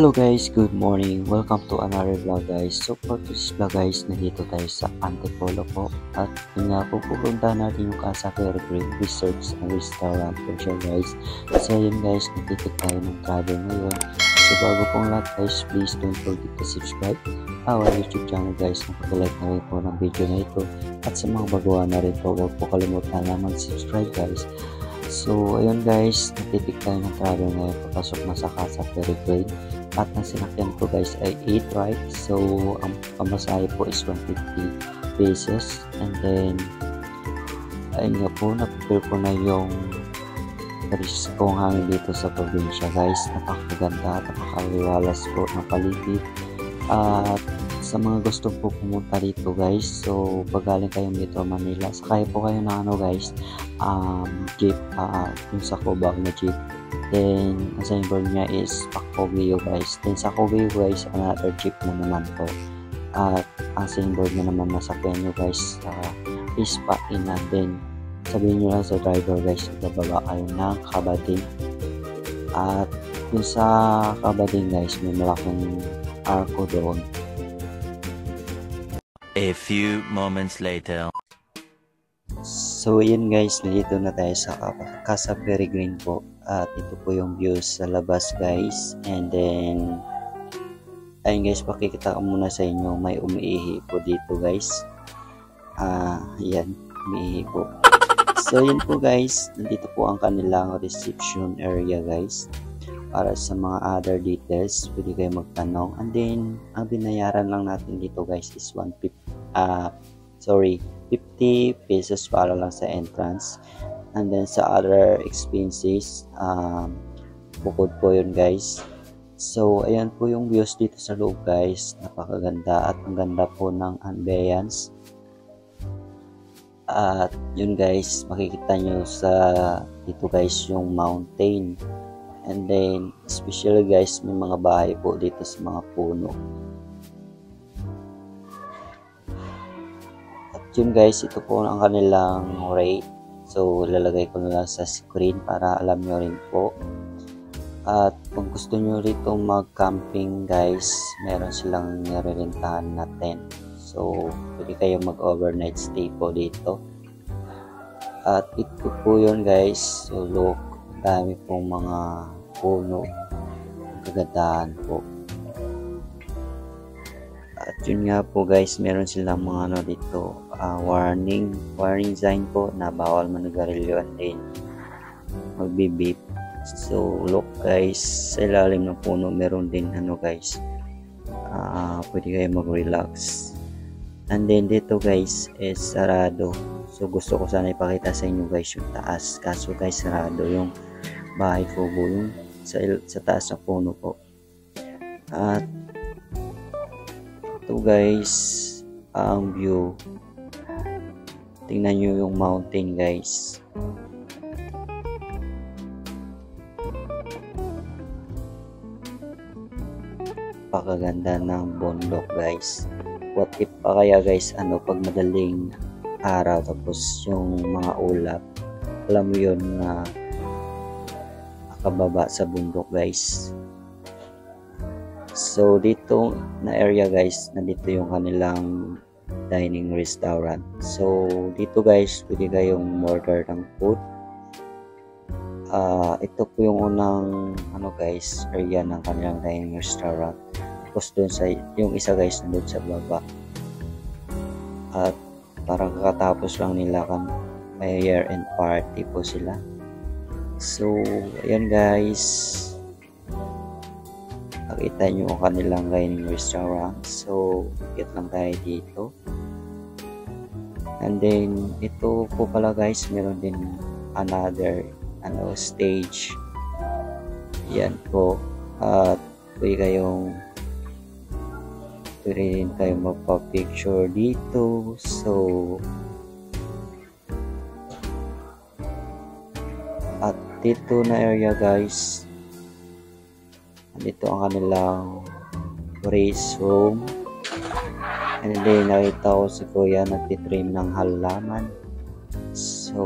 Hello guys, good morning. Welcome to another vlog guys. So for this vlog guys, nandito tayo sa Antipolo po. At yun nga po, pupunta natin yung Casa Peregrine Resorts and Restaurant po siya guys. So yun guys, nagtitik tayo ng travel ngayon. So bago pong lahat guys, please don't forget to subscribe our YouTube channel guys. Nakapalike na rin po ng video na ito. At sa mga baguhan na rin po, huwag po kalimutan na mag-subscribe guys. So ayun guys, nagtitik tayo ng travel ngayon. Papasok na sa Casa Peregrine. At ang sinakyan ko guys ay 8 rides. So ang pamasahe po is 150 pesos. And then ayun nga po, na-prepare ko na yung kong hangin dito sa probinsya guys. Napakaganda, napakaliwalas po ng paligid. At sa mga gusto po pumunta dito guys, so pag galing kayo Metro Manila, sakay po kayo ng ano guys, jeep, yung sa Cubao na jeep. Then ang signboard niya is Pacobio guys. Then sa Cubao guys, another jeep na naman po. At ang signboard na naman nasakyan nyo guys is Painan. Then sabihin nyo lang sa driver guys, bababa kayo ng Cabading. At yung sa Cabading guys, may malaking arko doon. A few moments later. So yun guys, nandito na tayo sa Casa Peregrine po. At ito po yung views sa labas guys. And then ayun guys, pakikita ko muna sa inyo, may umiihi po dito guys. Yan, umiihi po. So yun po guys, nandito po ang kanilang reception area guys. Para sa mga other details, pwede kayo magtanong. And then, ang binayaran lang natin dito guys is 50 pesos para lang sa entrance. And then sa other expenses, bukod po yun guys. So, ayan po yung views dito sa loob guys. Napakaganda at ang ganda po ng ambience. At yun guys, makikita nyo sa dito guys yung mountain. And then, especially guys, may mga bahay po dito sa mga puno. At yun guys, ito po ang kanilang rate. So, lalagay ko na lang sa screen para alam nyo rin po. At kung gusto nyo rito mag-camping guys, meron silang nirerentahan na tent. So, pwede kayo mag-overnight stay po dito. At ito po yun guys. So, look. Dami pong mga puno, kagandahan po. At yun nga po guys, meron silang mga ano dito, warning sign po na bawal manigarilyo and then magbibip. So look guys, sa ilalim ng puno meron din ano guys, pwede kayo mag-relax. And then dito guys is sarado. So gusto ko sana ipakita sa inyo guys yung taas, kaso guys sarado yung bahay kubo yung sa taas ng puno po. At ito guys ang view, tingnan nyo yung mountain guys. Pakaganda ng bundok guys. What if pa kaya guys, pag madaling araw tapos yung mga ulap, alam mo yun na kababa sa bundok guys. So dito na area guys, nandito yung kanilang dining restaurant. So dito guys, pwede kayong order ng food. Ito po yung unang guys, area ng kanilang dining restaurant. Tapos doon sa yung isa guys, nandun sa baba. At parang kakatapos lang nila may year-end party po sila. So, ayan guys, nakita nyo ang kanilang dining restaurant. So, get lang tayo dito. And then, ito po pala guys, meron din another stage. Yan po. At pwede rin kayong magpa-picture dito. So, at dito na area guys, dito ang kanilang race room. And then nakita ko si kuya nagtitrim ng halaman. So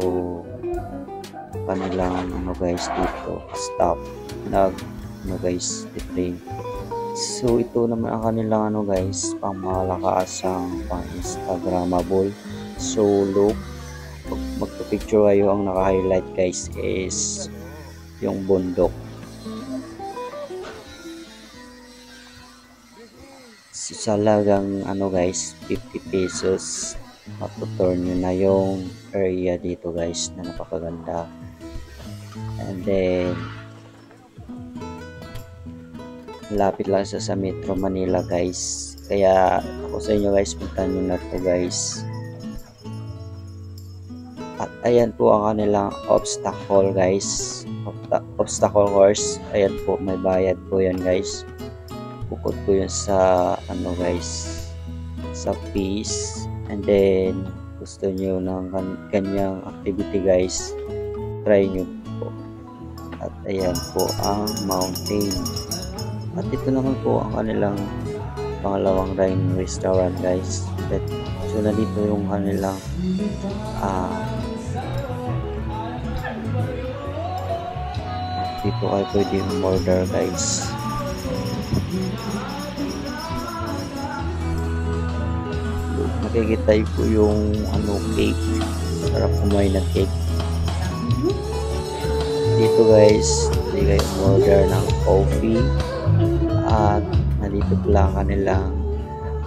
kanilang guys dito staff guys titrim. So ito naman ang kanilang ano guys, pang malakasang pang Instagramable. So look, pag magpa-picture kayo, ang naka-highlight guys is yung bundok. So salagang ano guys, 50 pesos, matutour nyo na yung area dito guys na napakaganda. And then lapit lang sa Metro Manila guys, kaya ako sa inyo guys, puntahan nyo na to guys. At ayan po ang kanilang obstacle guys, obstacle course. Ayan po, may bayad po yan guys, bukod po yun sa ano guys, sa fees. And then gusto nyo ng kanyang activity guys, try nyo po. At ayan po ang mountain. At ito naman po ang kanilang pangalawang dining restaurant guys. So nandito yung kanilang dito kayo pwede order guys. Nakikita po yung ano, cake. Sarap kumain ng cake dito guys. Pwede kayo order ng coffee. At nandito pala kanilang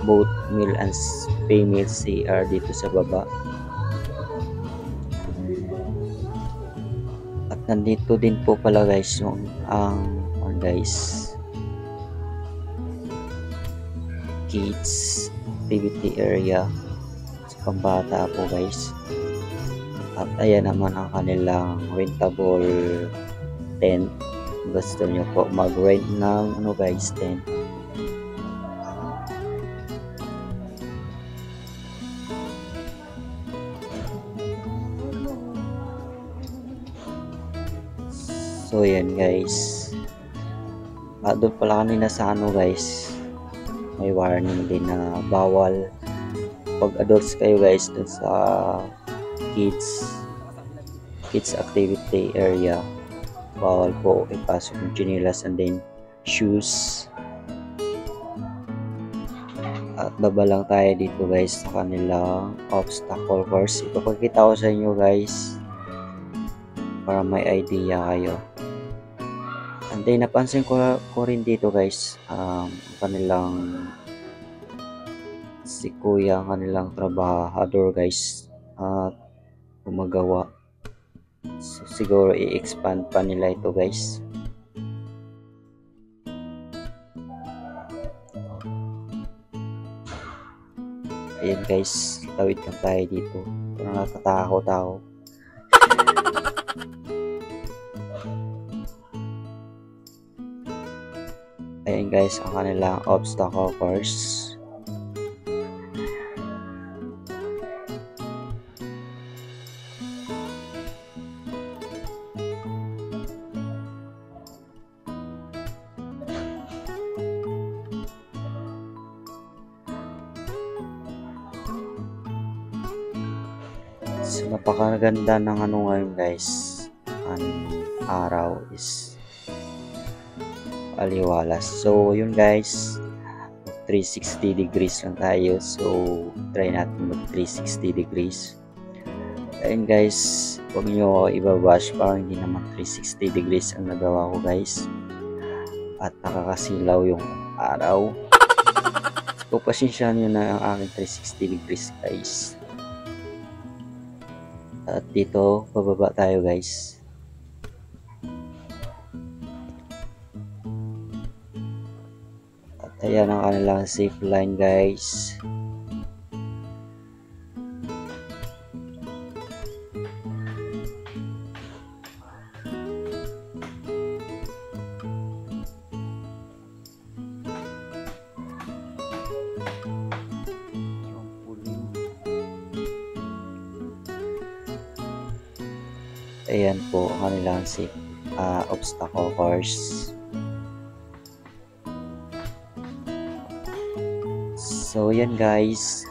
both male and female CR dito sa baba. At nandito din po pala guys yung guys, kids activity area sa pambata po guys. At ayan naman ang kanilang rentable tent. Gusto nyo po mag-rent ng ano guys, tent. So yan guys. Doon pala kanina sa ano guys, may warning din na bawal pag adults kayo guys dun sa kids activity area. Bawal po ipasok yung chinelas and then shoes. At baba lang tayo dito guys sa kanilang obstacle course. Ipapakita ko sa inyo guys para may idea kayo. And then napansin ko rin dito guys, kanilang si kuya, kanilang trabahador guys, at gumagawa. So, siguro i-expand pa nila ito guys. Ayan guys, tawid lang tayo dito. Parang natatakot ako. Ayan guys, ang kanilang obstacle course. So, napakaganda ng ano ngayon guys, ang araw is aliwalas. So yun guys, 360 degrees lang tayo. So try natin mag 360 degrees. Ayun guys, huwag nyo ibabash, parang hindi naman 360 degrees ang nagawa ko guys. At nakakasilaw yung araw. So pasensya nyo na ang aking 360 degrees guys. At dito, bababa tayo guys. At ayan ang kanilang zip line guys. Ayan po ang kanilang obstacle course. So yan guys,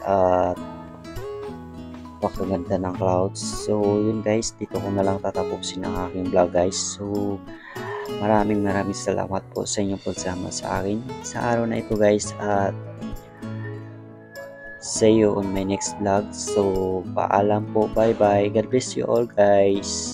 pakaganda ng clouds. So yun guys, dito ko na lang tatapusin ang aking vlog guys. So Maraming salamat po sa inyong pagsama sa akin sa araw na ito guys, at see you on my next vlog. So paalam po, bye bye, God bless you all guys.